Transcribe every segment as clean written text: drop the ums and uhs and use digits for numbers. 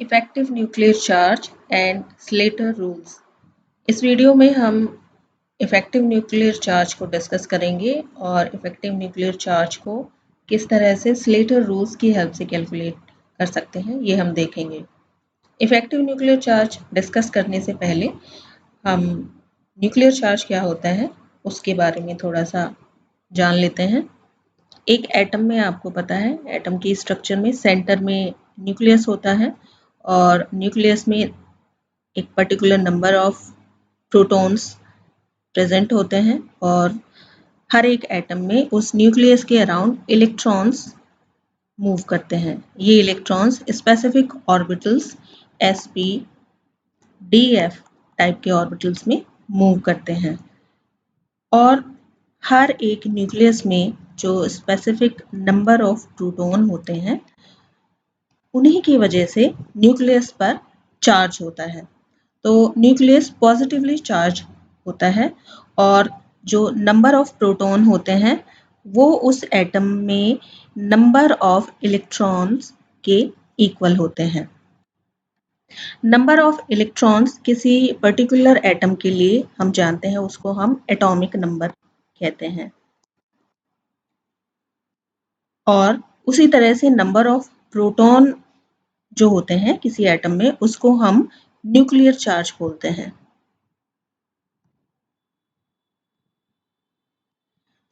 Effective nuclear charge and Slater rules. इस video में हम इफेक्टिव न्यूक्लियर चार्ज को डिस्कस करेंगे और इफेक्टिव न्यूक्लियर चार्ज को किस तरह से स्लेटर रूल्स की हेल्प से कैलकुलेट कर सकते हैं ये हम देखेंगे। इफेक्टिव न्यूक्लियर चार्ज डिस्कस करने से पहले हम न्यूक्लियर चार्ज क्या होता है उसके बारे में थोड़ा सा जान लेते हैं। एक एटम में आपको पता है एटम की स्ट्रक्चर में सेंटर में न्यूक्लियस होता है और न्यूक्लियस में एक particular number of protons present होते हैं और हर एक एटम में उस न्यूक्लियस के अराउंड इलेक्ट्रॉन्स मूव करते हैं। ये electrons specific orbitals sp df type के ऑर्बिटल्स में मूव करते हैं और हर एक न्यूक्लियस में जो स्पेसिफिक नंबर ऑफ प्रोटॉन होते हैं उन्हीं की वजह से न्यूक्लियस पर चार्ज होता है। तो न्यूक्लियस पॉजिटिवली चार्ज होता है और जो नंबर ऑफ प्रोटॉन होते हैं वो उस एटम में नंबर ऑफ इलेक्ट्रॉन्स के इक्वल होते हैं। नंबर ऑफ इलेक्ट्रॉन्स किसी पर्टिकुलर एटम के लिए हम जानते हैं उसको हम एटॉमिक नंबर कहते हैं और उसी तरह से नंबर ऑफ प्रोटॉन जो होते हैं किसी एटम में उसको हम न्यूक्लियर चार्ज बोलते हैं।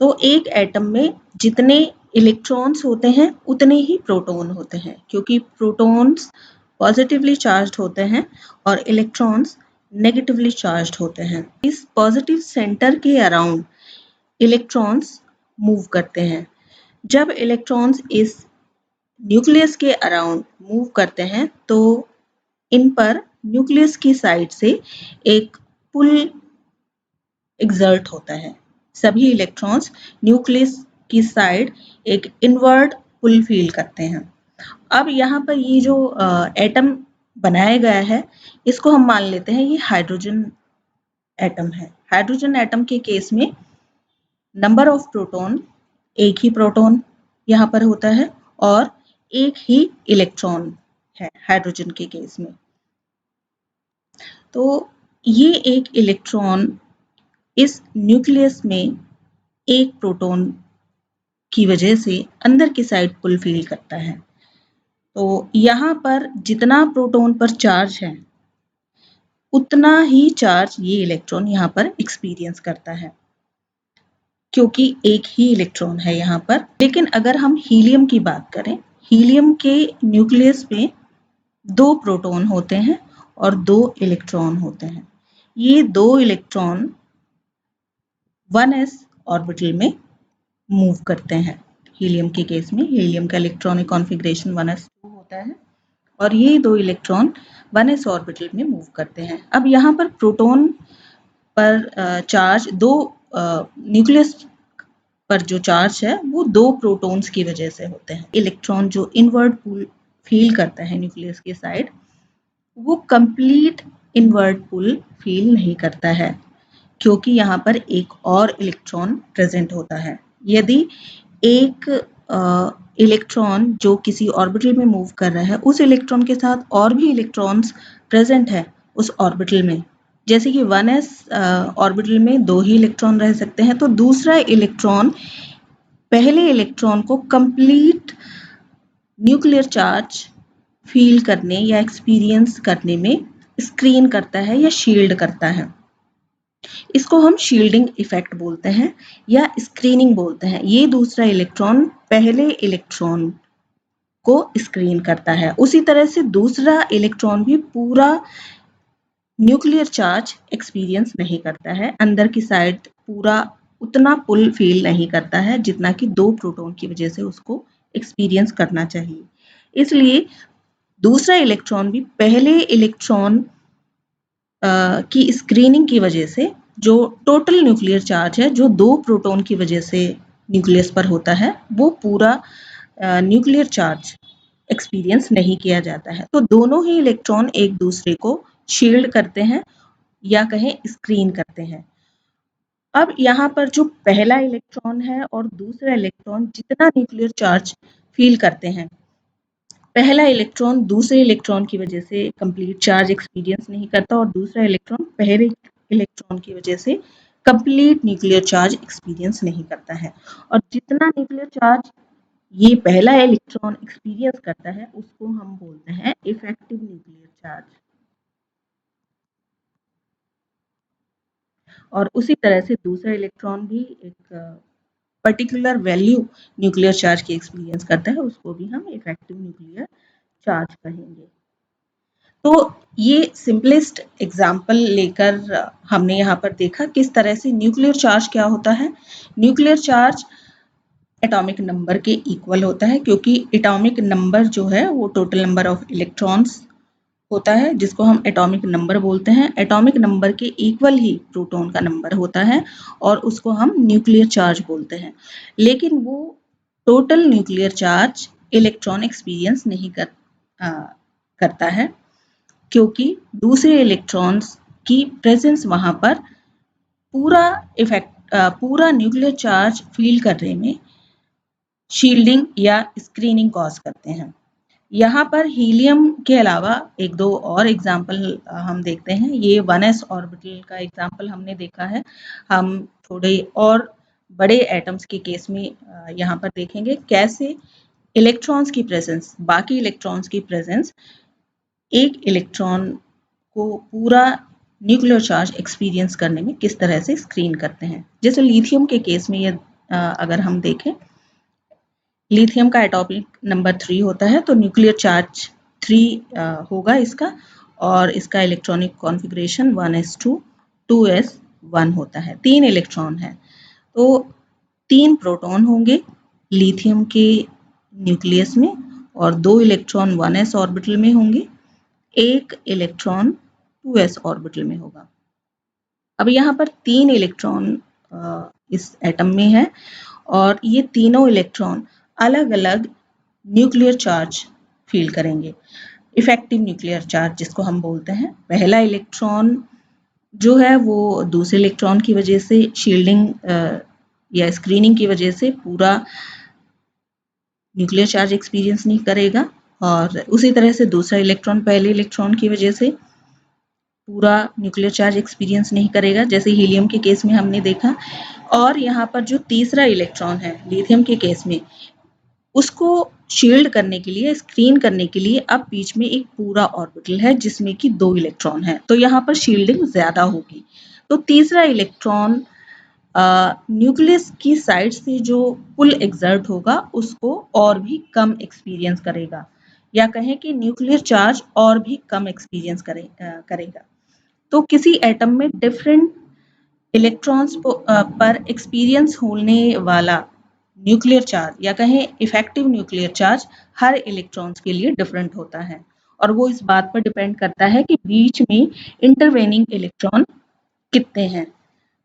तो एक एटम में जितने इलेक्ट्रॉन्स होते हैं उतने ही प्रोटॉन होते हैं क्योंकि प्रोटॉन्स पॉजिटिवली चार्ज्ड होते हैं और इलेक्ट्रॉन्स नेगेटिवली चार्ज्ड होते हैं। इस पॉजिटिव सेंटर के अराउंड इलेक्ट्रॉन्स मूव करते हैं। जब इलेक्ट्रॉन्स इस न्यूक्लियस के अराउंड मूव करते हैं तो इन पर न्यूक्लियस की साइड से एक पुल एक्सर्ट होता है। सभी इलेक्ट्रॉन्स न्यूक्लियस की साइड एक इनवर्ट पुल फील करते हैं। अब यहाँ पर ये जो एटम बनाया गया है इसको हम मान लेते हैं ये हाइड्रोजन एटम है। हाइड्रोजन एटम के केस में नंबर ऑफ प्रोटॉन एक ही प्रोटॉन यहाँ पर होता है और एक ही इलेक्ट्रॉन है हाइड्रोजन के केस में। तो ये एक इलेक्ट्रॉन इस न्यूक्लियस में एक प्रोटॉन की वजह से अंदर की साइड पुल फील करता है। तो यहाँ पर जितना प्रोटॉन पर चार्ज है उतना ही चार्ज ये इलेक्ट्रॉन यहाँ पर एक्सपीरियंस करता है क्योंकि एक ही इलेक्ट्रॉन है यहाँ पर। लेकिन अगर हम हीलियम की बात करें, हीलियम के न्यूक्लियस में 2 प्रोटॉन होते हैं और 2 इलेक्ट्रॉन होते हैं। ये 2 इलेक्ट्रॉन 1s ऑर्बिटल में मूव करते हैं। हीलियम के केस में हीलियम का इलेक्ट्रॉनिक कॉन्फ़िगरेशन 1s2 होता है और ये 2 इलेक्ट्रॉन 1s ऑर्बिटल में मूव करते हैं। अब यहाँ पर प्रोटॉन पर चार्ज 2 न्यूक्लियस पर जो चार्ज है वो 2 प्रोटॉन्स की वजह से होते हैं। इलेक्ट्रॉन जो इनवर्ट पुल फील करता है न्यूक्लियस की साइड वो कंप्लीट इनवर्ट पुल फील नहीं करता है क्योंकि यहाँ पर एक और इलेक्ट्रॉन प्रेजेंट होता है। यदि एक इलेक्ट्रॉन जो किसी ऑर्बिटल में मूव कर रहा है उस इलेक्ट्रॉन के साथ और भी इलेक्ट्रॉन्स प्रेजेंट है उस ऑर्बिटल में, जैसे कि 1s ऑर्बिटल में 2 ही इलेक्ट्रॉन रह सकते हैं, तो दूसरा इलेक्ट्रॉन पहले इलेक्ट्रॉन को कंप्लीट न्यूक्लियर चार्ज फील करने या एक्सपीरियंस करने में स्क्रीन करता है या शील्ड करता है। इसको हम शील्डिंग इफेक्ट बोलते हैं या स्क्रीनिंग बोलते हैं। ये दूसरा इलेक्ट्रॉन पहले इलेक्ट्रॉन को स्क्रीन करता है। उसी तरह से दूसरा इलेक्ट्रॉन भी पूरा न्यूक्लियर चार्ज एक्सपीरियंस नहीं करता है, अंदर की साइड पूरा उतना पुल फील नहीं करता है जितना कि 2 प्रोटॉन की वजह से उसको एक्सपीरियंस करना चाहिए। इसलिए दूसरा इलेक्ट्रॉन भी पहले इलेक्ट्रॉन की स्क्रीनिंग की वजह से जो टोटल न्यूक्लियर चार्ज है जो 2 प्रोटॉन की वजह से न्यूक्लियस पर होता है वो पूरा न्यूक्लियर चार्ज एक्सपीरियंस नहीं किया जाता है। तो दोनों ही इलेक्ट्रॉन एक दूसरे को शील्ड करते हैं या कहें स्क्रीन करते हैं। अब यहाँ पर जो पहला इलेक्ट्रॉन है और दूसरा इलेक्ट्रॉन जितना न्यूक्लियर चार्ज फील करते हैं, पहला इलेक्ट्रॉन दूसरे इलेक्ट्रॉन की वजह से कंप्लीट चार्ज एक्सपीरियंस नहीं करता और दूसरा इलेक्ट्रॉन पहले इलेक्ट्रॉन की वजह से कंप्लीट न्यूक्लियर चार्ज एक्सपीरियंस नहीं करता है। और जितना न्यूक्लियर चार्ज ये पहला इलेक्ट्रॉन एक्सपीरियंस करता है उसको हम बोलते हैं इफेक्टिव न्यूक्लियर चार्ज। और उसी तरह से दूसरा इलेक्ट्रॉन भी एक पर्टिकुलर वैल्यू न्यूक्लियर चार्ज की एक्सपीरियंस करता है, उसको भी हम इफेक्टिव न्यूक्लियर चार्ज कहेंगे। तो ये सिंपलेस्ट एग्जाम्पल लेकर हमने यहाँ पर देखा किस तरह से न्यूक्लियर चार्ज क्या होता है। न्यूक्लियर चार्ज एटॉमिक नंबर के इक्वल होता है, क्योंकि एटॉमिक नंबर जो है वो टोटल नंबर ऑफ इलेक्ट्रॉन्स होता है, जिसको हम एटॉमिक नंबर बोलते हैं। एटॉमिक नंबर के इक्वल ही प्रोटॉन का नंबर होता है और उसको हम न्यूक्लियर चार्ज बोलते हैं। लेकिन वो total nuclear charge electron experience नहीं करता है, क्योंकि दूसरे इलेक्ट्रॉन्स की प्रेजेंस वहां पर पूरा न्यूक्लियर चार्ज फील करने में शील्डिंग या स्क्रीनिंग कॉज करते हैं। यहाँ पर हीलियम के अलावा एक दो और एग्जाम्पल हम देखते हैं। ये 1s ऑर्बिटल का एग्जाम्पल हमने देखा है। हम थोड़े और बड़े एटम्स के केस में यहाँ पर देखेंगे कैसे इलेक्ट्रॉन्स की प्रेजेंस, बाकी इलेक्ट्रॉन्स की प्रेजेंस एक इलेक्ट्रॉन को पूरा न्यूक्लियर चार्ज एक्सपीरियंस करने में किस तरह से स्क्रीन करते हैं। जैसे लिथियम के केस में ये अगर हम देखें, लिथियम का एटॉमिक नंबर 3 होता है, तो न्यूक्लियर चार्ज 3 होगा इसका, और इसका इलेक्ट्रॉनिक कॉन्फ़िगरेशन 1s2 2s1 होता है। 3 इलेक्ट्रॉन है, तो 3 प्रोटॉन होंगे लिथियम के न्यूक्लियस में और 2 इलेक्ट्रॉन 1s ऑर्बिटल में होंगे, 1 इलेक्ट्रॉन 2s ऑर्बिटल में होगा। अब यहाँ पर 3 इलेक्ट्रॉन इस एटम में है और ये तीनों इलेक्ट्रॉन अलग-अलग न्यूक्लियर चार्ज फील करेंगे, इफेक्टिव न्यूक्लियर चार्ज जिसको हम बोलते हैं। पहला इलेक्ट्रॉन जो है वो दूसरे इलेक्ट्रॉन की वजह से शील्डिंग या स्क्रीनिंग की वजह से पूरा न्यूक्लियर चार्ज एक्सपीरियंस नहीं करेगा, और उसी तरह से दूसरा इलेक्ट्रॉन पहले इलेक्ट्रॉन की वजह से पूरा न्यूक्लियर चार्ज एक्सपीरियंस नहीं करेगा, जैसे हीलियम के केस में हमने देखा। और यहाँ पर जो तीसरा इलेक्ट्रॉन है लिथियम के केस में, उसको शील्ड करने के लिए, स्क्रीन करने के लिए अब बीच में एक पूरा ऑर्बिटल है जिसमें कि 2 इलेक्ट्रॉन है, तो यहाँ पर शील्डिंग ज्यादा होगी। तो तीसरा इलेक्ट्रॉन न्यूक्लियस की साइड से जो पुल एक्सर्ट होगा उसको और भी कम एक्सपीरियंस करेगा, या कहें कि न्यूक्लियर चार्ज और भी कम एक्सपीरियंस करेगा। तो किसी एटम में डिफरेंट इलेक्ट्रॉन्स पर एक्सपीरियंस होने वाला न्यूक्लियर चार्ज, या कहें इफेक्टिव न्यूक्लियर चार्ज, हर इलेक्ट्रॉन्स के लिए डिफरेंट होता है, और वो इस बात पर डिपेंड करता है कि बीच में इंटरवेनिंग इलेक्ट्रॉन कितने हैं।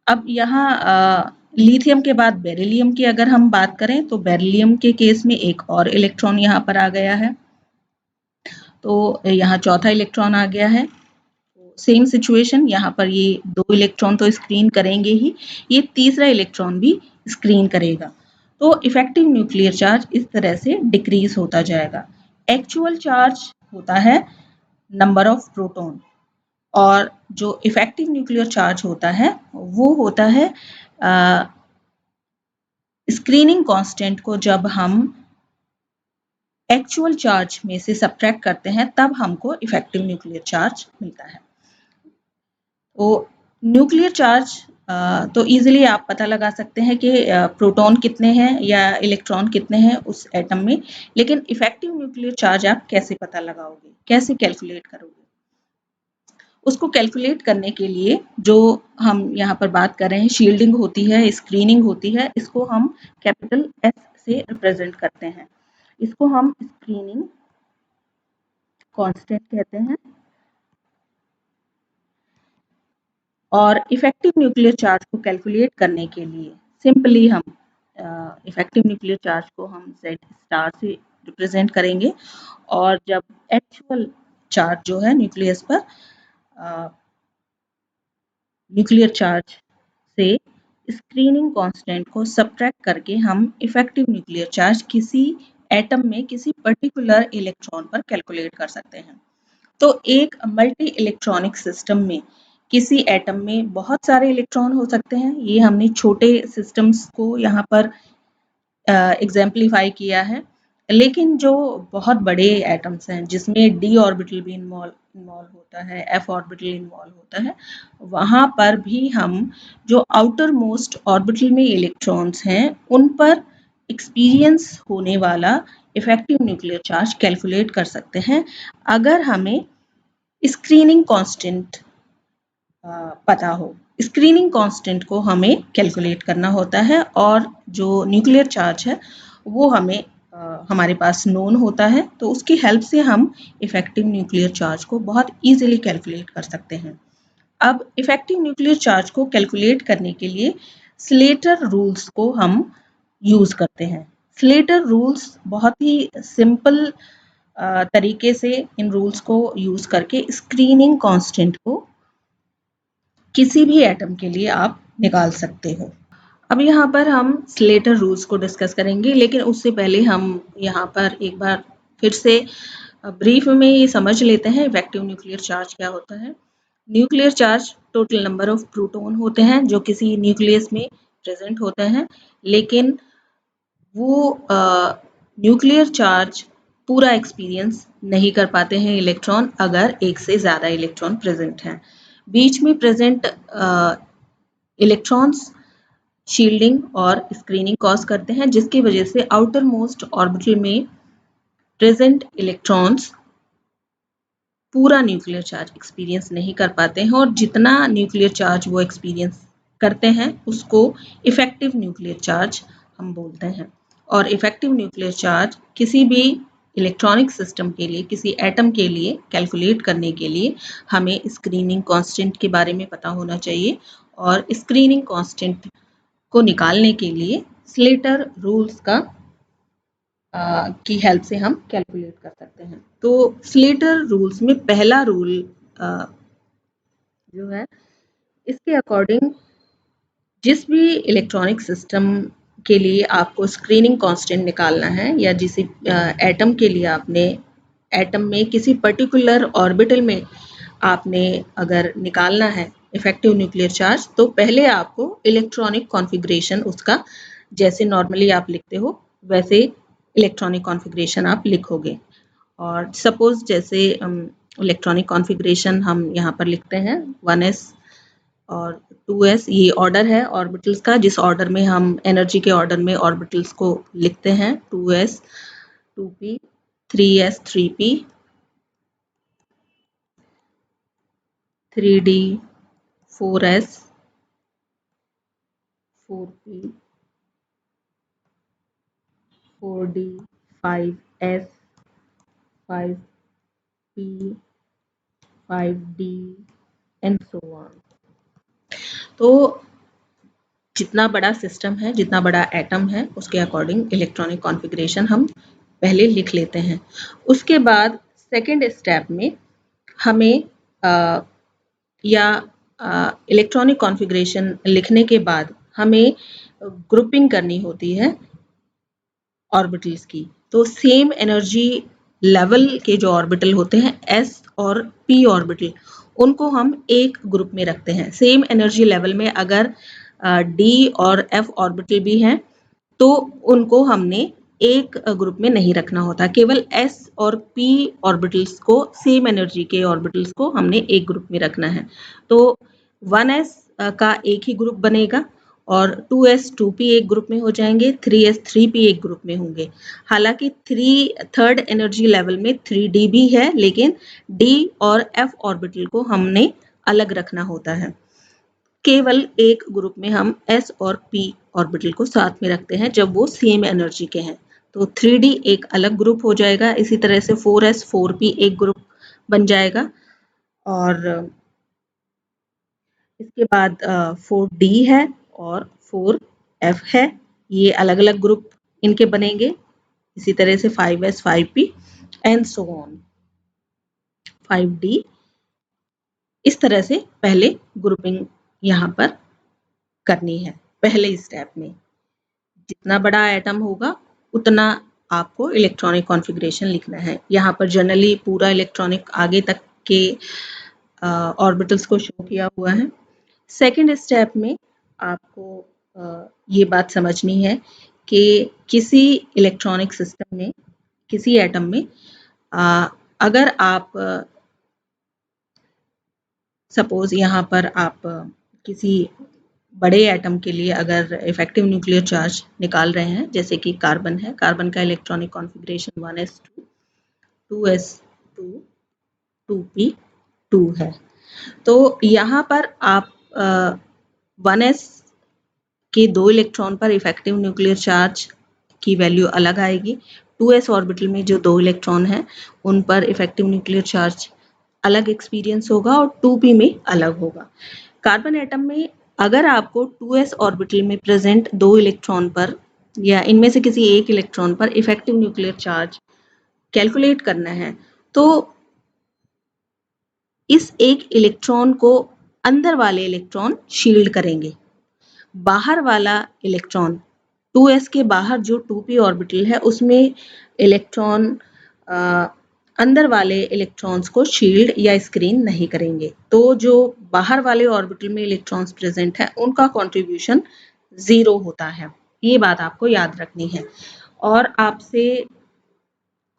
अब यहाँ लिथियम के बाद बेरिलियम की अगर हम बात करें, तो बेरिलियम के केस में एक और इलेक्ट्रॉन यहाँ पर आ गया है, तो यहाँ चौथा इलेक्ट्रॉन आ गया है। सेम सिचुएशन, यहाँ पर ये 2 इलेक्ट्रॉन तो स्क्रीन करेंगे ही, ये तीसरा इलेक्ट्रॉन भी स्क्रीन करेगा। तो इफेक्टिव न्यूक्लियर चार्ज इस तरह से डिक्रीज होता जाएगा। एक्चुअल चार्ज होता है नंबर ऑफ प्रोटॉन, और जो इफेक्टिव न्यूक्लियर चार्ज होता है वो होता है स्क्रीनिंग कांस्टेंट को जब हम एक्चुअल चार्ज में से सब्ट्रैक्ट करते हैं तब हमको इफेक्टिव न्यूक्लियर चार्ज मिलता है। तो न्यूक्लियर चार्ज तो इजीली आप पता लगा सकते हैं कि प्रोटॉन कितने हैं या इलेक्ट्रॉन कितने हैं उस एटम में, लेकिन इफेक्टिव न्यूक्लियर चार्ज आप कैसे पता लगाओगे, कैसे कैलकुलेट करोगे? उसको कैलकुलेट करने के लिए जो हम यहाँ पर बात कर रहे हैं, शील्डिंग होती है, स्क्रीनिंग होती है, इसको हम कैपिटल एस से रिप्रेजेंट करते हैं। इसको हम स्क्रीनिंग कांस्टेंट कहते हैं। और इफेक्टिव न्यूक्लियर चार्ज को कैलकुलेट करने के लिए सिंपली हम इफेक्टिव न्यूक्लियर चार्ज को हम Z स्टार से रिप्रेजेंट करेंगे, और जब एक्चुअल चार्ज जो है न्यूक्लियस पर न्यूक्लियर चार्ज से स्क्रीनिंग कांस्टेंट को सब्ट्रैक्ट करके हम इफेक्टिव न्यूक्लियर चार्ज किसी एटम में किसी पर्टिकुलर इलेक्ट्रॉन पर कैलकुलेट कर सकते हैं। तो एक मल्टी इलेक्ट्रॉनिक सिस्टम में किसी एटम में बहुत सारे इलेक्ट्रॉन हो सकते हैं। ये हमने छोटे सिस्टम्स को यहाँ पर एग्जाम्पलीफाई किया है। लेकिन जो बहुत बड़े एटम्स हैं जिसमें डी ऑर्बिटल भी इन्वॉल्व होता है, एफ ऑर्बिटल इन्वॉल्व होता है, वहाँ पर भी हम जो आउटर मोस्ट ऑर्बिटल में इलेक्ट्रॉन्स हैं उन पर एक्सपीरियंस होने वाला इफेक्टिव न्यूक्लियर चार्ज कैलकुलेट कर सकते हैं अगर हमें स्क्रीनिंग कांस्टेंट पता हो। स्क्रीनिंग कांस्टेंट को हमें कैलकुलेट करना होता है और जो न्यूक्लियर चार्ज है वो हमें हमारे पास नोन होता है, तो उसकी हेल्प से हम इफेक्टिव न्यूक्लियर चार्ज को बहुत इजीली कैलकुलेट कर सकते हैं। अब इफेक्टिव न्यूक्लियर चार्ज को कैलकुलेट करने के लिए स्लेटर रूल्स को हम यूज करते हैं। स्लेटर रूल्स बहुत ही सिंपल तरीके से इन रूल्स को यूज करके स्क्रीनिंग कांस्टेंट को किसी भी एटम के लिए आप निकाल सकते हो। अब यहाँ पर हम स्लेटर रूल्स को डिस्कस करेंगे, लेकिन उससे पहले हम यहाँ पर एक बार फिर से ब्रीफ में ये समझ लेते हैं इफेक्टिव न्यूक्लियर चार्ज क्या होता है। Nuclear charge total number of proton होते हैं जो किसी न्यूक्लियस में प्रेजेंट होते हैं, लेकिन वो न्यूक्लियर चार्ज पूरा एक्सपीरियंस नहीं कर पाते हैं इलेक्ट्रॉन अगर एक से ज़्यादा इलेक्ट्रॉन प्रेजेंट हैं। बीच में प्रेजेंट इलेक्ट्रॉन्स शील्डिंग और स्क्रीनिंग कॉज करते हैं, जिसकी वजह से आउटर मोस्ट ऑर्बिटल में प्रेजेंट इलेक्ट्रॉन्स पूरा न्यूक्लियर चार्ज एक्सपीरियंस नहीं कर पाते हैं और जितना न्यूक्लियर चार्ज वो एक्सपीरियंस करते हैं उसको इफेक्टिव न्यूक्लियर चार्ज हम बोलते हैं। और इफेक्टिव न्यूक्लियर चार्ज किसी भी इलेक्ट्रॉनिक सिस्टम के लिए, किसी एटम के लिए कैलकुलेट करने के लिए हमें स्क्रीनिंग कांस्टेंट के बारे में पता होना चाहिए और स्क्रीनिंग कांस्टेंट को निकालने के लिए स्लेटर रूल्स का की हेल्प से हम कैलकुलेट कर सकते हैं। तो स्लेटर रूल्स में पहला रूल जो है, इसके अकॉर्डिंग जिस भी इलेक्ट्रॉनिक सिस्टम के लिए आपको स्क्रीनिंग कांस्टेंट निकालना है या जिस एटम के लिए आपने एटम में किसी पर्टिकुलर ऑर्बिटल में आपने अगर निकालना है इफेक्टिव न्यूक्लियर चार्ज, तो पहले आपको इलेक्ट्रॉनिक कॉन्फ़िगरेशन उसका जैसे नॉर्मली आप लिखते हो वैसे इलेक्ट्रॉनिक कॉन्फ़िगरेशन आप लिखोगे। और सपोज जैसे इलेक्ट्रॉनिक कॉन्फ़िगरेशन हम यहाँ पर लिखते हैं 1s और 2s, ये ऑर्डर है ऑर्बिटल्स का, जिस ऑर्डर में हम एनर्जी के ऑर्डर में ऑर्बिटल्स को लिखते हैं। 2s 2p, 3s 3p, 3d 4s 4p, 4d 5s 5p, 5d and so on. तो जितना बड़ा सिस्टम है, जितना बड़ा एटम है, उसके अकॉर्डिंग इलेक्ट्रॉनिक कॉन्फ़िगरेशन हम पहले लिख लेते हैं। उसके बाद सेकंड स्टेप में हमें या इलेक्ट्रॉनिक कॉन्फ़िगरेशन लिखने के बाद हमें ग्रुपिंग करनी होती है ऑर्बिटल्स की। तो सेम एनर्जी लेवल के जो ऑर्बिटल होते हैं s और p ऑर्बिटल, उनको हम एक ग्रुप में रखते हैं। सेम एनर्जी लेवल में अगर d और f ऑर्बिटल भी हैं तो उनको हमने एक ग्रुप में नहीं रखना होता, केवल s और p ऑर्बिटल्स को, सेम एनर्जी के ऑर्बिटल्स को हमने एक ग्रुप में रखना है। तो 1s का एक ही ग्रुप बनेगा और 2s 2p एक ग्रुप में हो जाएंगे, 3s 3p एक ग्रुप में होंगे। हालांकि थर्ड एनर्जी लेवल में 3d भी है, लेकिन d और f ऑर्बिटल को हमने अलग रखना होता है। केवल एक ग्रुप में हम s और p ऑर्बिटल को साथ में रखते हैं जब वो सेम एनर्जी के हैं। तो 3d एक अलग ग्रुप हो जाएगा, इसी तरह से 4s 4p एक ग्रुप बन जाएगा और इसके बाद 4d है और 4f है, ये अलग अलग ग्रुप इनके बनेंगे। इसी तरह से 5s 5p and so on 5d। इस तरह से पहले ग्रुपिंग यहाँ पर करनी है। पहले स्टेप में जितना बड़ा एटम होगा उतना आपको इलेक्ट्रॉनिक कॉन्फ़िगरेशन लिखना है। यहाँ पर जनरली पूरा इलेक्ट्रॉनिक आगे तक के ऑर्बिटल्स को शो किया हुआ है। सेकंड स्टेप में आपको ये बात समझनी है कि किसी इलेक्ट्रॉनिक सिस्टम में, किसी एटम में अगर आप सपोज यहाँ पर आप किसी बड़े एटम के लिए अगर इफेक्टिव न्यूक्लियर चार्ज निकाल रहे हैं, जैसे कि कार्बन है, कार्बन का electronic configuration 1s2, 2s2, 2p2 है। तो यहाँ पर आप 1s के 2 इलेक्ट्रॉन पर इफेक्टिव न्यूक्लियर चार्ज की वैल्यू अलग आएगी। 2s ऑर्बिटल में जो 2 इलेक्ट्रॉन हैं उन पर इफेक्टिव न्यूक्लियर चार्ज अलग एक्सपीरियंस होगा और 2p में अलग होगा। कार्बन एटम में अगर आपको 2s ऑर्बिटल में प्रेजेंट 2 इलेक्ट्रॉन पर या इनमें से किसी एक इलेक्ट्रॉन पर इफेक्टिव न्यूक्लियर चार्ज कैलकुलेट करना है, तो इस एक इलेक्ट्रॉन को अंदर वाले इलेक्ट्रॉन शील्ड करेंगे। बाहर वाला इलेक्ट्रॉन 2s के बाहर जो 2p ऑर्बिटल है उसमें इलेक्ट्रॉन अंदर वाले इलेक्ट्रॉन्स को शील्ड या स्क्रीन नहीं करेंगे। तो जो बाहर वाले ऑर्बिटल में इलेक्ट्रॉन्स प्रेजेंट है उनका कंट्रीब्यूशन 0 होता है। ये बात आपको याद रखनी है। और आपसे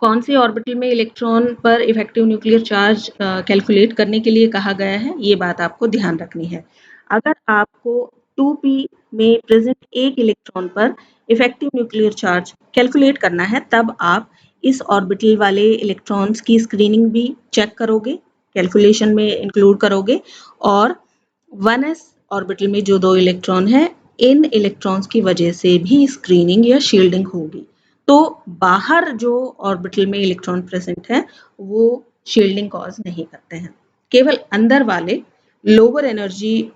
कौन से ऑर्बिटल में इलेक्ट्रॉन पर इफेक्टिव न्यूक्लियर चार्ज कैलकुलेट करने के लिए कहा गया है, ये बात आपको ध्यान रखनी है। अगर आपको 2p में प्रेजेंट एक इलेक्ट्रॉन पर इफेक्टिव न्यूक्लियर चार्ज कैलकुलेट करना है, तब आप इस ऑर्बिटल वाले इलेक्ट्रॉन्स की स्क्रीनिंग भी चेक करोगे, कैलकुलेशन में इंक्लूड करोगे, और 1s ऑर्बिटल में जो 2 इलेक्ट्रॉन हैं, इन इलेक्ट्रॉन्स की वजह से भी स्क्रीनिंग या शील्डिंग होगी। तो बाहर जो ऑर्बिटल में इलेक्ट्रॉन प्रेजेंट है वो शील्डिंग कॉज नहीं करते हैं। केवल अंदर वाले लोअर एनर्जी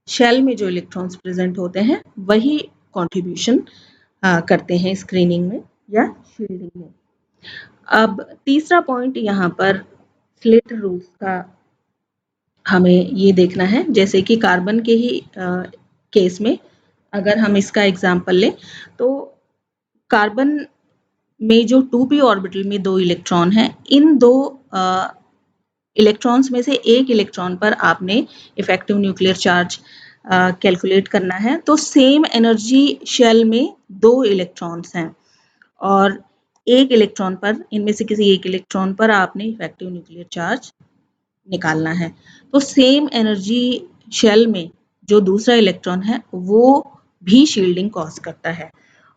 शेल में जो इलेक्ट्रॉन्स प्रेजेंट होते हैं वही कंट्रीब्यूशन करते हैं स्क्रीनिंग में या शील्डिंग में। अब तीसरा पॉइंट यहाँ पर स्लेटर रूल्स का हमें ये देखना है। जैसे कि कार्बन के ही केस में अगर हम इसका एग्जाम्पल लें, तो कार्बन में जो 2p ऑर्बिटल में 2 इलेक्ट्रॉन हैं, इन 2 इलेक्ट्रॉन्स में से एक इलेक्ट्रॉन पर आपने इफेक्टिव न्यूक्लियर चार्ज कैलकुलेट करना है। तो सेम एनर्जी शेल में 2 इलेक्ट्रॉन्स हैं और एक इलेक्ट्रॉन पर, इनमें से किसी एक इलेक्ट्रॉन पर आपने इफेक्टिव न्यूक्लियर चार्ज निकालना है। तो सेम एनर्जी शेल में जो दूसरा इलेक्ट्रॉन है वो भी शील्डिंग कॉज करता है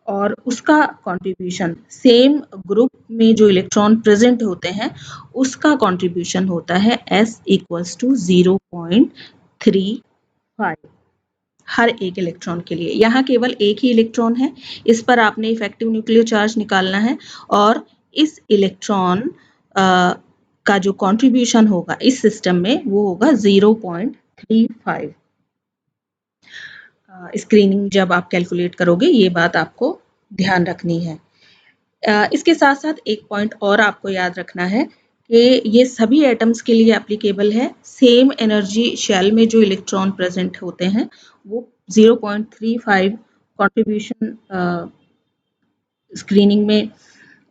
और उसका कंट्रीब्यूशन सेम ग्रुप में जो इलेक्ट्रॉन प्रेजेंट होते हैं उसका कंट्रीब्यूशन होता है S = 0.35 हर एक इलेक्ट्रॉन के लिए। यहाँ केवल एक ही इलेक्ट्रॉन है, इस पर आपने इफेक्टिव न्यूक्लियर चार्ज निकालना है और इस इलेक्ट्रॉन का जो कंट्रीब्यूशन होगा इस सिस्टम में वो होगा 0.35। स्क्रीनिंग जब आप कैलकुलेट करोगे ये बात आपको ध्यान रखनी है। इसके साथ साथ एक पॉइंट और आपको याद रखना है कि ये सभी एटम्स के लिए एप्लीकेबल है। सेम एनर्जी शेल में जो इलेक्ट्रॉन प्रेजेंट होते हैं वो 0.35 कंट्रीब्यूशन स्क्रीनिंग में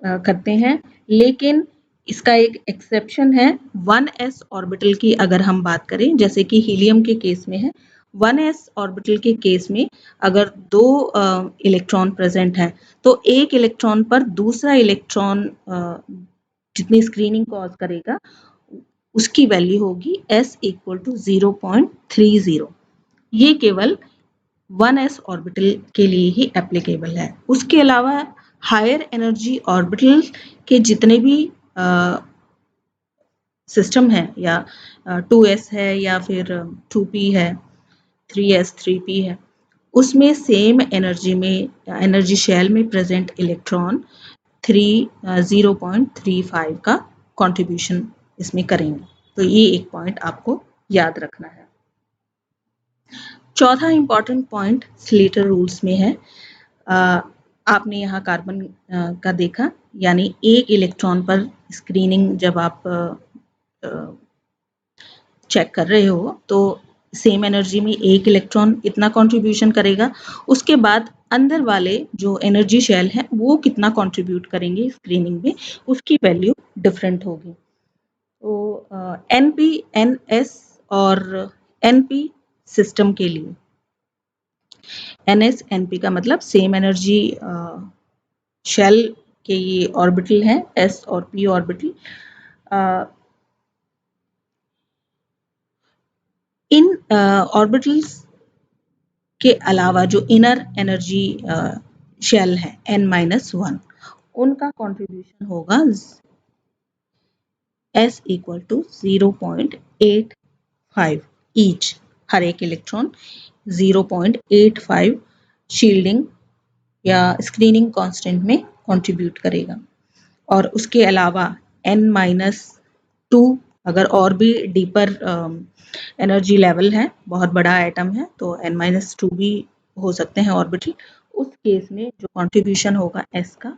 करते हैं, लेकिन इसका एक एक्सेप्शन है। 1s ऑर्बिटल की अगर हम बात करें, जैसे कि हीलियम के केस में है, 1s ऑर्बिटल के केस में अगर 2 इलेक्ट्रॉन प्रेजेंट हैं तो एक इलेक्ट्रॉन पर दूसरा इलेक्ट्रॉन जितनी स्क्रीनिंग कॉज करेगा उसकी वैल्यू होगी S = 0.30। ये केवल 1s ऑर्बिटल के लिए ही एप्लीकेबल है। उसके अलावा हायर एनर्जी ऑर्बिटल के जितने भी सिस्टम है या 2s है या फिर 2p है, 3s 3p है, उसमें सेम एनर्जी में एनर्जी शेल में प्रेजेंट इलेक्ट्रॉन 0.35 का कंट्रीब्यूशन इसमें करेंगे। तो ये एक पॉइंट आपको याद रखना है। चौथा इंपॉर्टेंट पॉइंट स्लेटर रूल्स में है। आपने यहाँ कार्बन का देखा, यानी एक इलेक्ट्रॉन पर स्क्रीनिंग जब आप चेक कर रहे हो तो सेम एनर्जी में एक इलेक्ट्रॉन इतना कंट्रीब्यूशन करेगा, उसके बाद अंदर वाले जो एनर्जी शेल हैं वो कितना कंट्रीब्यूट करेंगे स्क्रीनिंग में, उसकी वैल्यू डिफरेंट होगी। तो एनपी, एनएस और एनपी सिस्टम के लिए, एनएस एनपी का मतलब सेम एनर्जी शेल के ये ऑर्बिटल हैं, एस और पी ऑर्बिटल। इन ऑर्बिटल्स के अलावा जो इनर एनर्जी शेल है n-1, उनका कंट्रीब्यूशन होगा S इक्वल टू 0.85 ईच। हर एक इलेक्ट्रॉन 0.85 शील्डिंग या स्क्रीनिंग कांस्टेंट में कंट्रीब्यूट करेगा। और उसके अलावा n-2 अगर और भी डीपर एनर्जी लेवल है, बहुत बड़ा एटम है, तो n-2 भी हो सकते हैं ऑर्बिटल। उस केस में जो कंट्रीब्यूशन होगा s का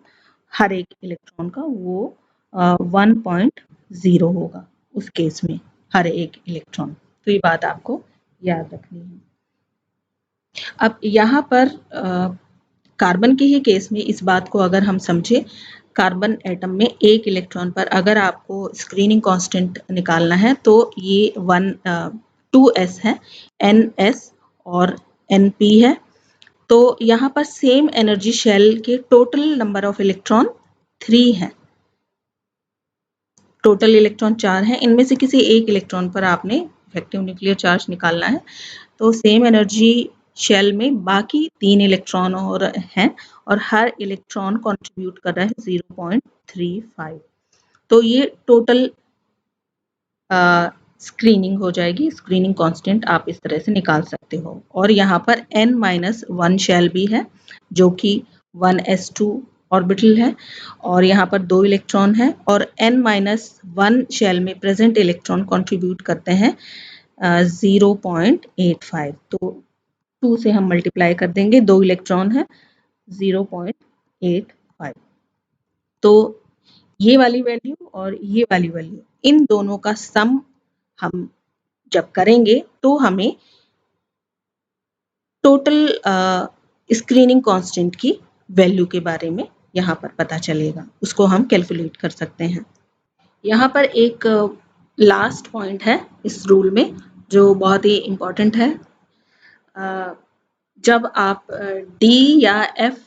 हर एक इलेक्ट्रॉन का, वो 1.0 होगा उस केस में हर एक इलेक्ट्रॉन। तो ये बात आपको याद रखनी है। अब यहाँ पर कार्बन के ही केस में इस बात को अगर हम समझे, कार्बन एटम में एक इलेक्ट्रॉन पर अगर आपको स्क्रीनिंग कांस्टेंट निकालना है तो ये 2s है, ns और np है। तो यहाँ पर सेम एनर्जी शेल के टोटल नंबर ऑफ इलेक्ट्रॉन 3 है। टोटल इलेक्ट्रॉन 4 हैं, इनमें से किसी एक इलेक्ट्रॉन पर आपने इफेक्टिव न्यूक्लियर चार्ज निकालना है। तो सेम एनर्जी शेल में बाकी 3 इलेक्ट्रॉन और हैं और हर इलेक्ट्रॉन कंट्रीब्यूट कर रहा है 0.35। तो ये टोटल स्क्रीनिंग हो जाएगी। स्क्रीनिंग कांस्टेंट आप इस तरह से निकाल सकते हो। और यहाँ पर n-1 शेल भी है जो कि 1s2 ऑर्बिटल है और यहाँ पर 2 इलेक्ट्रॉन है और n-1 शेल में प्रेजेंट इलेक्ट्रॉन कंट्रीब्यूट करते हैं 0.85। तो 2 से हम मल्टीप्लाई कर देंगे, 2 इलेक्ट्रॉन है 0.85। तो ये वाली वैल्यू और ये वाली वैल्यू, इन दोनों का सम हम जब करेंगे तो हमें टोटल स्क्रीनिंग कांस्टेंट की वैल्यू के बारे में यहाँ पर पता चलेगा, उसको हम कैलकुलेट कर सकते हैं। यहाँ पर एक लास्ट पॉइंट है इस रूल में जो बहुत ही इम्पोर्टेंट है। जब आप D या F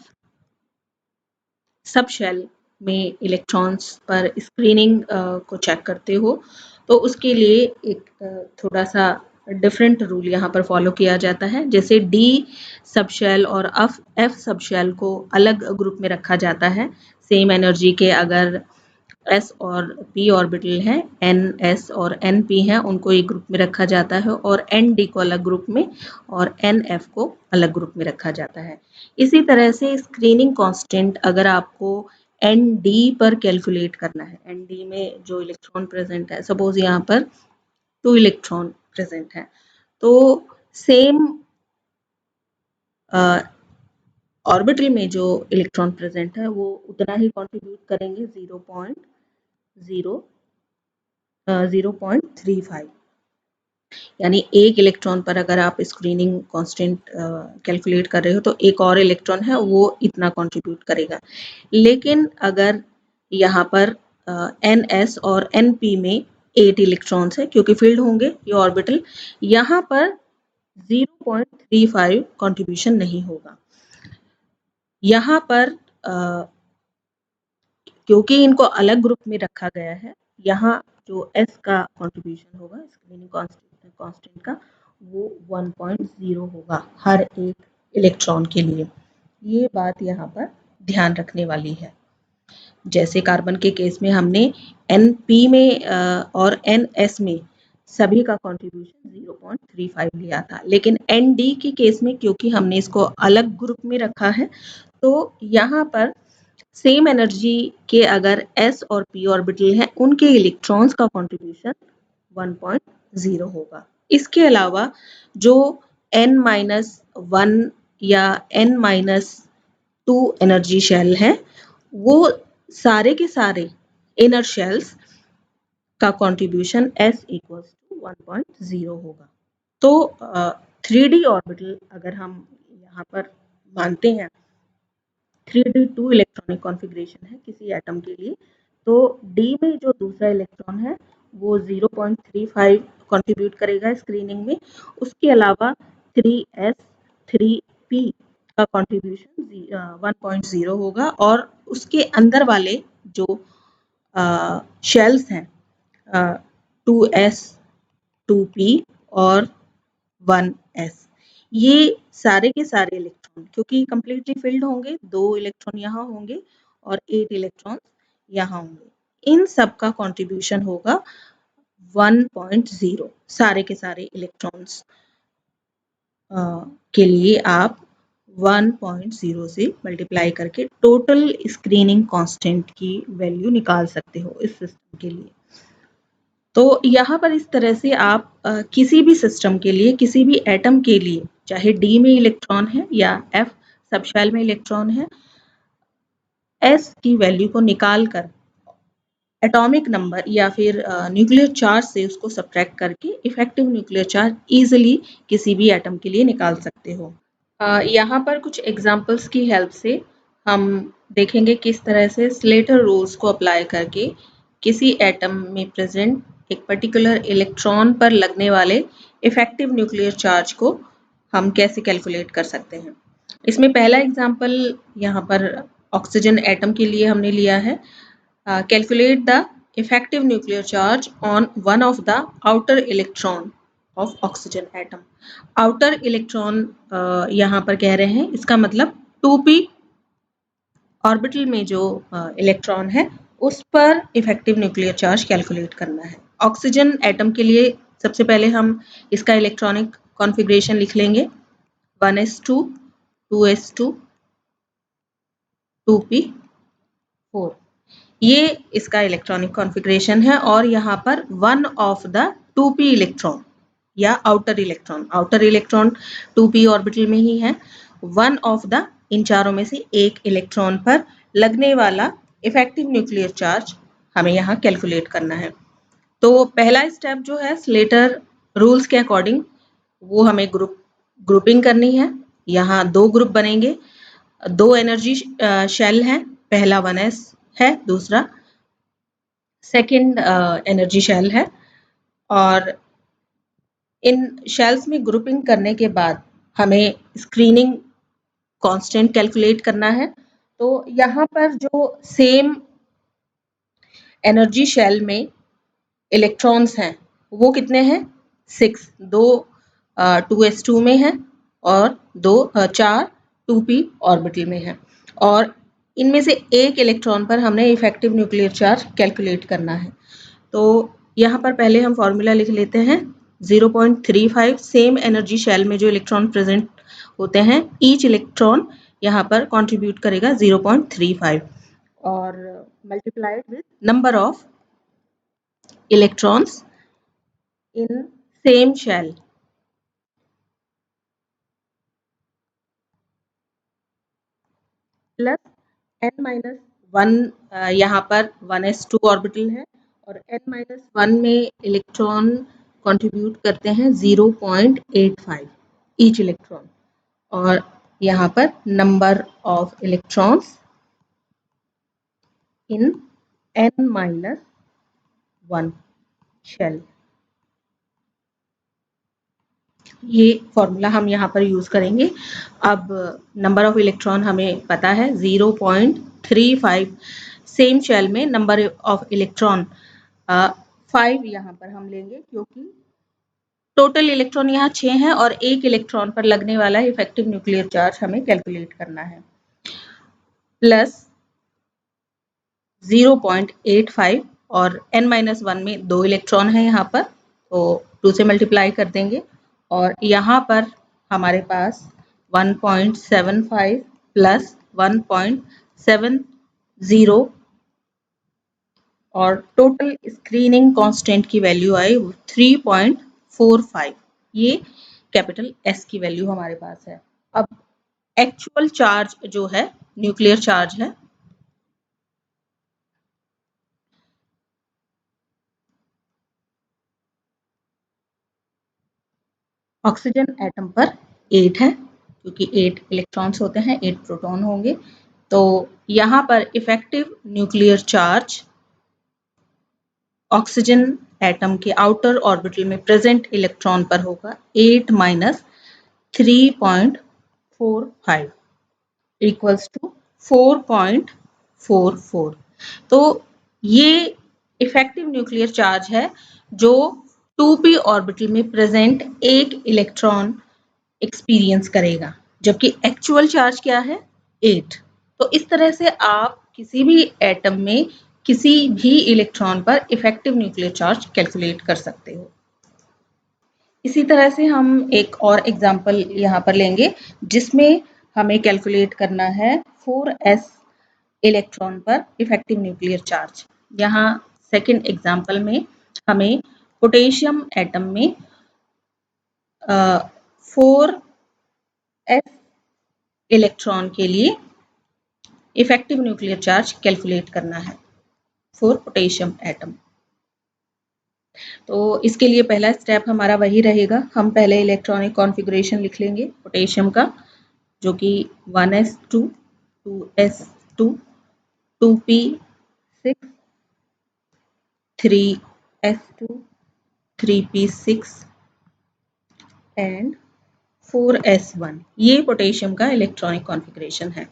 सब शेल में इलेक्ट्रॉन्स पर स्क्रीनिंग को चेक करते हो तो उसके लिए एक थोड़ा सा डिफरेंट रूल यहाँ पर फॉलो किया जाता है। जैसे D सब शेल और F सब शेल को अलग ग्रुप में रखा जाता है। सेम एनर्जी के अगर S और P ऑर्बिटल हैं, NS और NP हैं, उनको एक ग्रुप में रखा जाता है और ND को अलग ग्रुप में और NF को अलग ग्रुप में रखा जाता है। इसी तरह से स्क्रीनिंग कांस्टेंट अगर आपको ND पर कैलकुलेट करना है, ND में जो इलेक्ट्रॉन प्रेजेंट है, सपोज यहाँ पर 2 इलेक्ट्रॉन प्रेजेंट है, तो सेम ऑर्बिटल में जो इलेक्ट्रॉन प्रेजेंट है वो उतना ही कंट्रीब्यूट करेंगे 0.35। यानी एक इलेक्ट्रॉन पर अगर आप स्क्रीनिंग कांस्टेंट कैलकुलेट कर रहे हो तो एक और इलेक्ट्रॉन है वो इतना कंट्रीब्यूट करेगा। लेकिन अगर यहाँ पर NS और NP में 8 इलेक्ट्रॉन्स है, क्योंकि फील्ड होंगे ये ऑर्बिटल, यहाँ पर 0.35 कंट्रीब्यूशन नहीं होगा। यहाँ पर क्योंकि इनको अलग ग्रुप में रखा गया है, यहाँ जो S का कंट्रीब्यूशन होगा स्क्रीनिंग कांस्टेंट का, वो 1.0 होगा हर एक इलेक्ट्रॉन के लिए। ये बात यहाँ पर ध्यान रखने वाली है। जैसे कार्बन के केस में हमने NP में और NS में सभी का कंट्रीब्यूशन 0.35 लिया था, लेकिन ND के केस में क्योंकि हमने इसको अलग ग्रुप में रखा है तो यहाँ पर सेम एनर्जी के अगर S और P ऑर्बिटल हैं, उनके इलेक्ट्रॉन्स का कंट्रीब्यूशन 1.0 होगा। इसके अलावा जो n-1 या n-2 एनर्जी शेल हैं, वो सारे के सारे इनर शेल्स का कंट्रीब्यूशन S इक्वल्स टू 1.0 होगा। तो 3D ऑर्बिटल अगर हम यहाँ पर मानते हैं, 3D 2 इलेक्ट्रॉनिक कॉन्फ़िगरेशन है किसी एटम के लिए, तो D में जो दूसरा इलेक्ट्रॉन है वो 0.35 कंट्रीब्यूट करेगा स्क्रीनिंग में। उसके अलावा 3s 3p का कंट्रीब्यूशन 1.0 होगा, और उसके अंदर वाले जो शेल्स हैं 2s 2p और 1s, ये सारे के सारे इलेक्ट्रॉन क्योंकि कंप्लीटली फिल्ड होंगे, 2 इलेक्ट्रॉन यहाँ होंगे और 8 इलेक्ट्रॉन यहाँ होंगे, इन सब का कंट्रीब्यूशन होगा 1.0। सारे के सारे इलेक्ट्रॉन्स के लिए आप 1.0 से मल्टीप्लाई करके टोटल स्क्रीनिंग कांस्टेंट की वैल्यू निकाल सकते हो इस सिस्टम के लिए। तो यहाँ पर इस तरह से आप किसी भी सिस्टम के लिए, किसी भी एटम के लिए, चाहे डी में इलेक्ट्रॉन है या एफ सबशेल में इलेक्ट्रॉन है, एस की वैल्यू को निकाल कर एटॉमिक नंबर या फिर न्यूक्लियर चार्ज से उसको सब्ट्रैक्ट करके इफेक्टिव न्यूक्लियर चार्ज इजीली किसी भी एटम के लिए निकाल सकते हो। यहाँ पर कुछ एग्जांपल्स की हेल्प से हम देखेंगे किस तरह से स्लेटर रूल्स को अप्लाई करके किसी एटम में प्रेजेंट एक पर्टिकुलर इलेक्ट्रॉन पर लगने वाले इफेक्टिव न्यूक्लियर चार्ज को हम कैसे कैलकुलेट कर सकते हैं। इसमें पहला एग्जांपल यहाँ पर ऑक्सीजन एटम के लिए हमने लिया है। Calculate the effective nuclear charge on one of the outer electron of oxygen atom. Outer electron यहाँ पर कह रहे हैं, इसका मतलब 2p ऑर्बिटल में जो इलेक्ट्रॉन है उस पर इफेक्टिव न्यूक्लियर चार्ज कैलकुलेट करना है। ऑक्सीजन एटम के लिए सबसे पहले हम इसका इलेक्ट्रॉनिक कॉन्फ़िगरेशन लिख लेंगे, 1s2 2s2 2p4, ये इसका इलेक्ट्रॉनिक कॉन्फ़िगरेशन है। और यहाँ पर one of the 2p electron या आउटर इलेक्ट्रॉन 2p ऑर्बिटल में ही है, वन ऑफ द, इन चारों में से एक इलेक्ट्रॉन पर लगने वाला इफेक्टिव न्यूक्लियर चार्ज हमें यहाँ कैलकुलेट करना है। तो पहला स्टेप जो है स्लेटर रूल्स के अकॉर्डिंग वो हमें ग्रुपिंग करनी है। यहाँ दो ग्रुप बनेंगे, दो एनर्जी शेल हैं, पहला 1s है, दूसरा सेकेंड एनर्जी शेल है। और इन शेल्स में ग्रुपिंग करने के बाद हमें स्क्रीनिंग कांस्टेंट कैलकुलेट करना है। तो यहाँ पर जो सेम एनर्जी शेल में इलेक्ट्रॉन्स हैं वो कितने हैं, 6, दो 2s2 में है और चार 2p ऑर्बिटल में है, और इनमें से एक इलेक्ट्रॉन पर हमने इफेक्टिव न्यूक्लियर चार्ज कैलकुलेट करना है। तो यहाँ पर पहले हम फॉर्मूला लिख लेते हैं, 0.35 सेम एनर्जी शेल में जो इलेक्ट्रॉन प्रेजेंट होते हैं, ईच इलेक्ट्रॉन यहाँ पर कंट्रीब्यूट करेगा 0.35 और multiplied with number of electrons in same shell. Plus n-1, यहाँ पर 1s2 ऑर्बिटल है और n-1 में इलेक्ट्रॉन कंट्रीब्यूट करते हैं 0.85 ईच इलेक्ट्रॉन, और यहाँ पर number of electrons in n-1 shell. ये फॉर्मूला हम यहाँ पर यूज करेंगे। अब नंबर ऑफ इलेक्ट्रॉन हमें पता है 0.35 सेम शेल में नंबर ऑफ इलेक्ट्रॉन 5 यहाँ पर हम लेंगे क्योंकि टोटल इलेक्ट्रॉन यहाँ 6 हैं और एक इलेक्ट्रॉन पर लगने वाला इफेक्टिव न्यूक्लियर चार्ज हमें कैलकुलेट करना है। प्लस 0.85 और n-1 में 2 इलेक्ट्रॉन है यहाँ पर, तो 2 से मल्टीप्लाई कर देंगे और यहाँ पर हमारे पास 1.75 प्लस 1.70 और टोटल स्क्रीनिंग कांस्टेंट की वैल्यू आई 3.45। ये कैपिटल S की वैल्यू हमारे पास है। अब एक्चुअल चार्ज जो है, न्यूक्लियर चार्ज है, ऑक्सीजन एटम पर 8 है, क्योंकि 8 इलेक्ट्रॉन्स होते हैं, 8 प्रोटॉन होंगे। तो यहाँ पर effective nuclear charge oxygen atom के आउटर ऑर्बिटल में प्रेजेंट इलेक्ट्रॉन पर होगा 8 माइनस 3.45 इक्वल्स टू 4.44। तो ये इफेक्टिव न्यूक्लियर चार्ज है जो 2p ऑर्बिटल में प्रेजेंट एक इलेक्ट्रॉन एक्सपीरियंस करेगा, जबकि एक्चुअल चार्ज क्या है 8। तो इस तरह से आप किसी भी एटम में किसी भी इलेक्ट्रॉन पर इफेक्टिव न्यूक्लियर चार्ज कैलकुलेट कर सकते हो। इसी तरह से हम एक और एग्जांपल यहाँ पर लेंगे जिसमें हमें कैलकुलेट करना है 4s इलेक्ट्रॉन पर इफेक्टिव न्यूक्लियर चार्ज। यहाँ सेकंड एग्जांपल में हमें पोटेशियम एटम में 4s इलेक्ट्रॉन के लिए इफेक्टिव न्यूक्लियर चार्ज कैलकुलेट करना है फॉर पोटेशियम एटम। तो इसके लिए पहला स्टेप हमारा वही रहेगा, हम पहले इलेक्ट्रॉनिक कॉन्फ़िगरेशन लिख लेंगे पोटेशियम का, जो कि 1s2 2s2 2p6 3s2 3p6 and 4s1। ये पोटेशियम का इलेक्ट्रॉनिक कॉन्फ़िगरेशन है।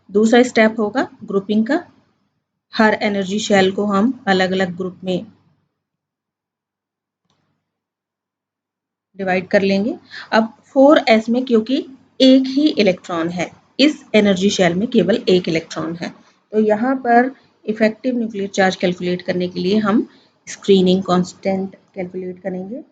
दूसरा स्टेप होगा ग्रुपिंग का। हर एनर्जी शेल को हम अलग अलग ग्रुप में डिवाइड कर लेंगे। अब 4s में क्योंकि एक ही इलेक्ट्रॉन है, इस एनर्जी शेल में केवल एक इलेक्ट्रॉन है, तो यहाँ पर इफेक्टिव न्यूक्लियर चार्ज कैलकुलेट करने के लिए हम स्क्रीनिंग कांस्टेंट कैलकुलेट करेंगे।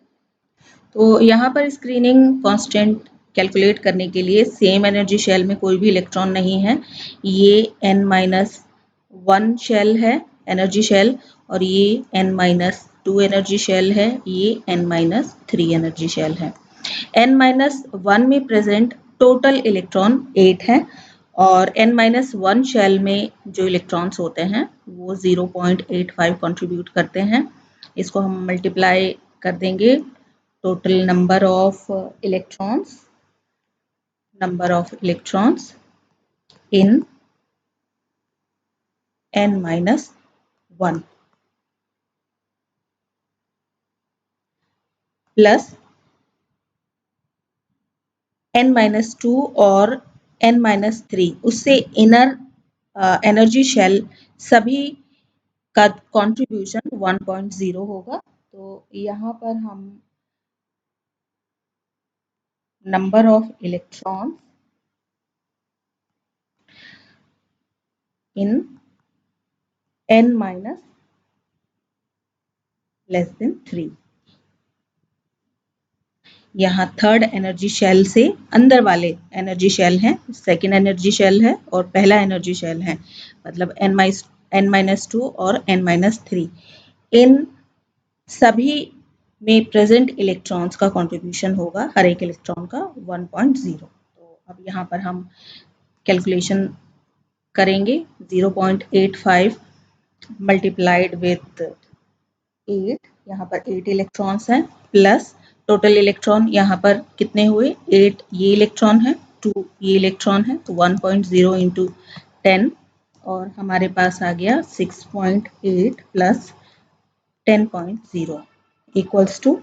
तो यहाँ पर स्क्रीनिंग कांस्टेंट कैलकुलेट करने के लिए सेम एनर्जी शेल में कोई भी इलेक्ट्रॉन नहीं है, ये n-1 शेल है एनर्जी शेल, और ये n-2 एनर्जी शेल है, ये n-3 एनर्जी शेल है। n-1 में प्रेजेंट टोटल इलेक्ट्रॉन 8 है, और n-1 शेल में जो इलेक्ट्रॉन्स होते हैं वो 0.85 कंट्रीब्यूट करते हैं। इसको हम मल्टीप्लाई कर देंगे total number of electrons in n-1 plus n-2 और n-3, उससे इनर एनर्जी शेल सभी का कंट्रीब्यूशन 1.0 होगा। तो यहाँ पर हम number of electrons in n-3, यहाँ थर्ड एनर्जी शेल से अंदर वाले एनर्जी शेल हैं, सेकेंड एनर्जी शेल है और पहला एनर्जी शेल है, मतलब n-2 और n-3, इन सभी में प्रेजेंट इलेक्ट्रॉन्स का कंट्रीब्यूशन होगा हर एक इलेक्ट्रॉन का 1.0। तो अब यहाँ पर हम कैलकुलेशन करेंगे 0.85 मल्टीप्लाइड विथ 8, यहाँ पर 8 इलेक्ट्रॉन्स हैं, प्लस टोटल इलेक्ट्रॉन यहाँ पर कितने हुए 8 ये इलेक्ट्रॉन है, 2 ये इलेक्ट्रॉन है, तो 1.0 इंटू 10 और हमारे पास आ गया 6.8 प्लस 10.0 इक्वल्स टू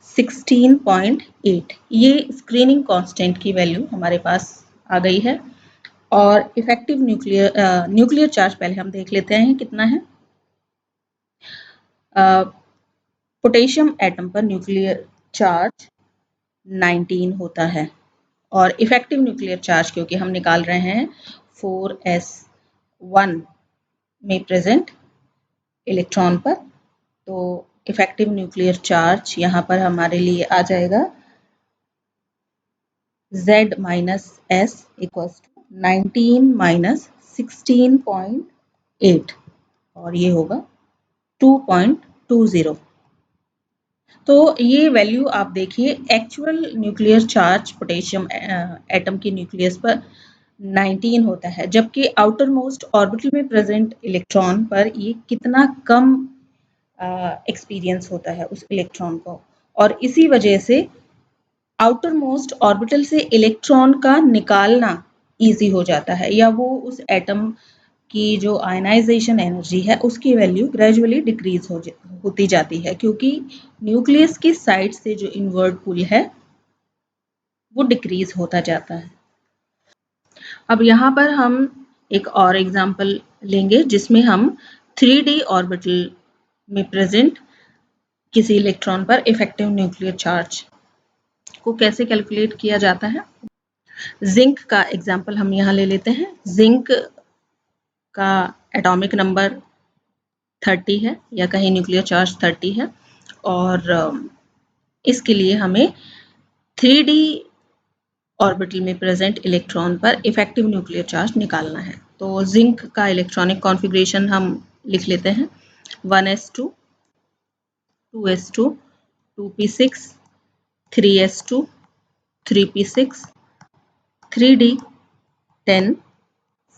16.8। ये स्क्रीनिंग कांस्टेंट की वैल्यू हमारे पास आ गई है। और इफेक्टिव न्यूक्लियर चार्ज पहले हम देख लेते हैं कितना है। पोटेशियम एटम पर न्यूक्लियर चार्ज 19 होता है, और इफेक्टिव न्यूक्लियर चार्ज क्योंकि हम निकाल रहे हैं 4s1 में प्रेजेंट इलेक्ट्रॉन पर, तो इफेक्टिव न्यूक्लियर चार्ज यहाँ पर हमारे लिए आ जाएगा Z minus S equals to 19 minus 16.8 और ये होगा 2.20। तो ये वैल्यू आप देखिए, actual nuclear charge potassium atom के न्यूक्लियस पर 19 होता है, जबकि आउटर मोस्ट ऑर्बिटल में प्रेजेंट इलेक्ट्रॉन पर ये कितना कम एक्सपीरियंस होता है उस इलेक्ट्रॉन को, और इसी वजह से आउटर मोस्ट ऑर्बिटल से इलेक्ट्रॉन का निकालना इजी हो जाता है, या वो उस एटम की जो आयनाइजेशन एनर्जी है उसकी वैल्यू ग्रेजुअली डिक्रीज होती जाती है, क्योंकि न्यूक्लियस की साइड से जो इनवर्ट पुल है वो डिक्रीज होता जाता है। अब यहाँ पर हम एक और एग्जाम्पल लेंगे जिसमें हम 3D ऑर्बिटल में प्रेजेंट किसी इलेक्ट्रॉन पर इफेक्टिव न्यूक्लियर चार्ज को कैसे कैलकुलेट किया जाता है। जिंक का एग्जाम्पल हम यहाँ ले लेते हैं। जिंक का एटॉमिक नंबर 30 है, या कहीं न्यूक्लियर चार्ज 30 है, और इसके लिए हमें 3D ऑर्बिटल में प्रेजेंट इलेक्ट्रॉन पर इफेक्टिव न्यूक्लियर चार्ज निकालना है। तो जिंक का इलेक्ट्रॉनिक कॉन्फ़िगरेशन हम लिख लेते हैं 1s2, 2s2, 2p6, 3s2, 3p6, 3d10,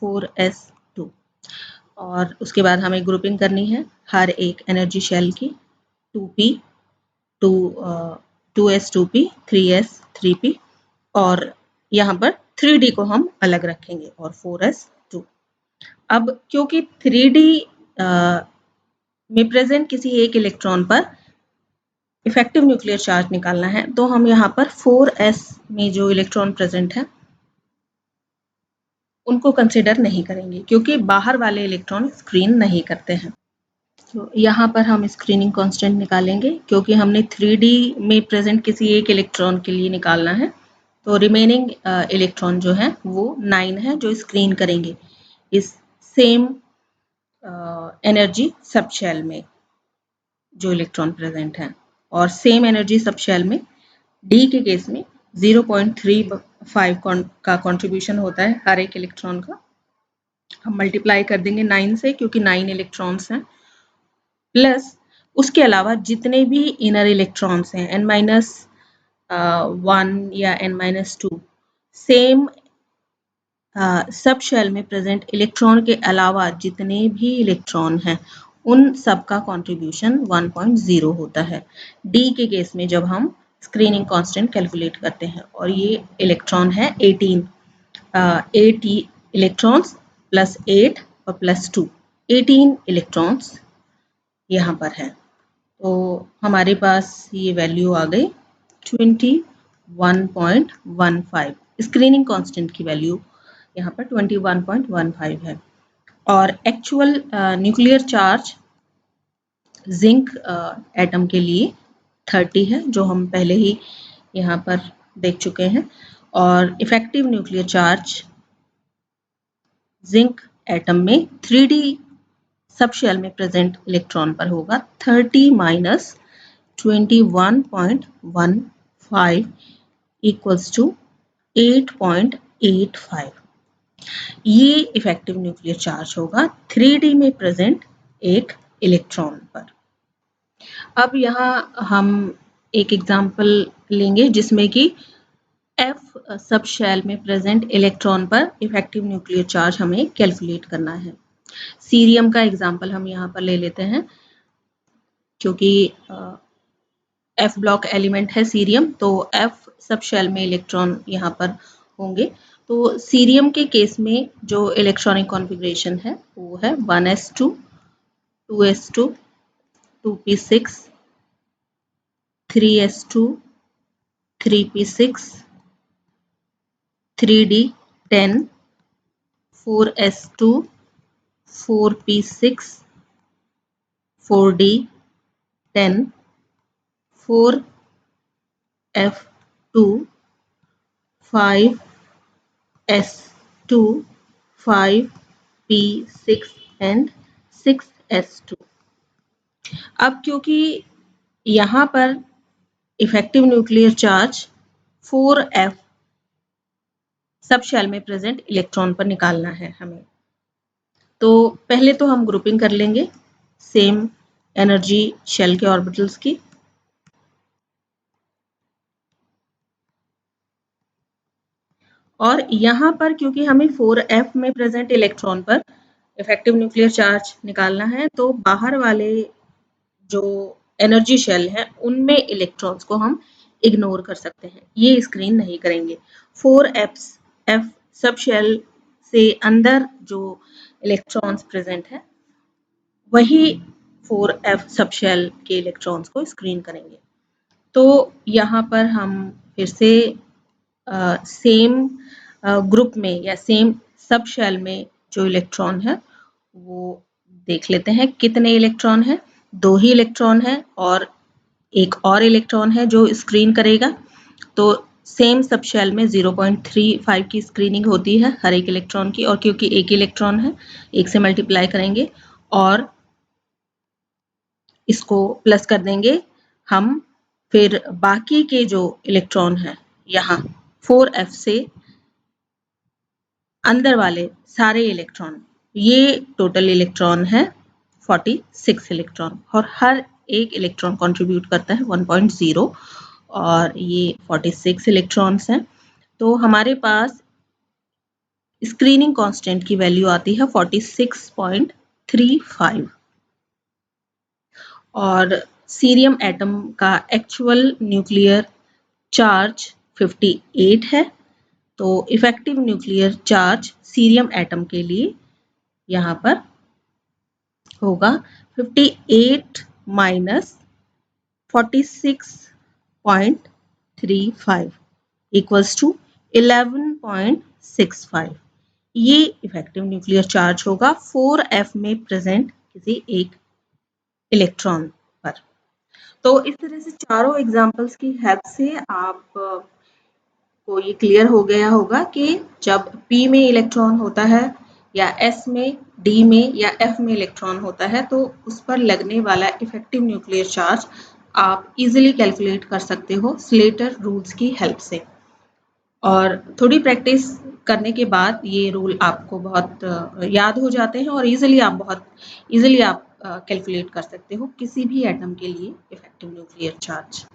4s2। और उसके बाद हमें ग्रुपिंग करनी है हर एक एनर्जी शेल की, 2p, 2s 2p, 3s 3p, और यहाँ पर 3d को हम अलग रखेंगे, और 4s 2। अब क्योंकि 3d में प्रेजेंट किसी एक इलेक्ट्रॉन पर इफेक्टिव न्यूक्लियर चार्ज निकालना है, तो हम यहाँ पर 4s में जो इलेक्ट्रॉन प्रेजेंट है उनको कंसिडर नहीं करेंगे, क्योंकि बाहर वाले इलेक्ट्रॉन स्क्रीन नहीं करते हैं। तो यहाँ पर हम स्क्रीनिंग कांस्टेंट निकालेंगे, क्योंकि हमने 3D में प्रेजेंट किसी एक इलेक्ट्रॉन के लिए निकालना है, तो रिमेनिंग इलेक्ट्रॉन जो है वो 9 है जो स्क्रीन करेंगे इस सेम एनर्जी सब शेल में जो इलेक्ट्रॉन प्रेजेंट है। और सेम एनर्जी सब शेल में डी के केस में 0.35 का कंट्रीब्यूशन होता है हर एक इलेक्ट्रॉन का। हम मल्टीप्लाई कर देंगे 9 से, क्योंकि 9 इलेक्ट्रॉन्स हैं, प्लस उसके अलावा जितने भी इनर इलेक्ट्रॉन्स हैं n-1 या n-2, सेम सब शेल में प्रेजेंट इलेक्ट्रॉन के अलावा जितने भी इलेक्ट्रॉन हैं उन सब का कॉन्ट्रीब्यूशन 1.0 होता है डी के केस में, जब हम स्क्रीनिंग कांस्टेंट कैलकुलेट करते हैं। और ये इलेक्ट्रॉन है 18, 8 इलेक्ट्रॉन्स प्लस 8 और प्लस 2, 18 इलेक्ट्रॉन्स यहाँ पर है। तो हमारे पास ये वैल्यू आ गई 21.15। स्क्रीनिंग कांस्टेंट की वैल्यू यहाँ पर 21.15 है। और actual nuclear charge zinc atom के लिए 30 है, जो हम पहले ही यहाँ पर देख चुके हैं। और effective nuclear charge zinc atom में 3D सब शेल में प्रेजेंट इलेक्ट्रॉन पर होगा 30 माइनस 21.15 इक्वल्स टू 8.85। ये इफेक्टिव न्यूक्लियर चार्ज होगा 3D में प्रेजेंट एक इलेक्ट्रॉन पर। अब यहाँ हम एक एग्जाम्पल लेंगे जिसमें कि F सब शेल में प्रेजेंट इलेक्ट्रॉन पर इफेक्टिव न्यूक्लियर चार्ज हमें कैलकुलेट करना है। सीरियम का एग्जाम्पल हम यहाँ पर ले लेते हैं, क्योंकि F ब्लॉक एलिमेंट है सीरियम, तो F सब शेल में इलेक्ट्रॉन यहाँ पर होंगे। तो सीरियम के केस में जो इलेक्ट्रॉनिक कॉन्फ़िगरेशन है वो है 1s2, 2s2, 2p6, 3s2, 3p6, 3d10, 4s2, 4p6, 4d10, 4f2, 5s2, 5p6 and 6s2। अब क्योंकि यहाँ पर इफेक्टिव न्यूक्लियर चार्ज 4f सब शेल में प्रेजेंट इलेक्ट्रॉन पर निकालना है हमें, तो पहले तो हम ग्रुपिंग कर लेंगे सेम एनर्जी शेल के ऑर्बिटल्स की। और यहाँ पर क्योंकि हमें 4f में प्रेजेंट इलेक्ट्रॉन पर इफेक्टिव न्यूक्लियर चार्ज निकालना है, तो बाहर वाले जो एनर्जी शेल है उनमें इलेक्ट्रॉन्स को हम इग्नोर कर सकते हैं, ये स्क्रीन नहीं करेंगे। 4f सब शेल से अंदर जो इलेक्ट्रॉन्स प्रेजेंट है वही 4f सब शेल के इलेक्ट्रॉन्स को स्क्रीन करेंगे। तो यहाँ पर हम फिर से सेम ग्रुप में या सेम सब शेल में जो इलेक्ट्रॉन है वो देख लेते हैं कितने इलेक्ट्रॉन है। 2 ही इलेक्ट्रॉन है और एक और इलेक्ट्रॉन है जो स्क्रीन करेगा। तो सेम सब शेल में 0.35 की स्क्रीनिंग होती है हर एक इलेक्ट्रॉन की, और क्योंकि एक इलेक्ट्रॉन है एक से मल्टीप्लाई करेंगे और इसको प्लस कर देंगे हम। फिर बाकी के जो इलेक्ट्रॉन हैं यहाँ 4f से अंदर वाले सारे इलेक्ट्रॉन, ये टोटल इलेक्ट्रॉन है 46 इलेक्ट्रॉन, और हर एक इलेक्ट्रॉन कंट्रीब्यूट करता है 1.0 और ये 46 इलेक्ट्रॉन्स हैं। तो हमारे पास स्क्रीनिंग कांस्टेंट की वैल्यू आती है 46.35 और सीरियम एटम का एक्चुअल न्यूक्लियर चार्ज 58 है। तो effective nuclear charge cerium atom के लिए यहाँ पर होगा 58 माइनस 46.35 इक्वल्स टू 11.65। ये इफेक्टिव न्यूक्लियर चार्ज होगा 4f में प्रेजेंट किसी एक इलेक्ट्रॉन पर। तो इस तरह से चारों एग्जाम्पल्स की हेल्प से आप को ये क्लियर हो गया होगा कि जब p में इलेक्ट्रॉन होता है या s में, d में या f में इलेक्ट्रॉन होता है तो उस पर लगने वाला इफेक्टिव न्यूक्लियर चार्ज आप इजीली कैलकुलेट कर सकते हो स्लेटर रूल्स की हेल्प से। और थोड़ी प्रैक्टिस करने के बाद ये रूल आपको बहुत याद हो जाते हैं और इजीली आप कैलकुलेट कर सकते हो किसी भी एटम के लिए इफेक्टिव न्यूक्लियर चार्ज।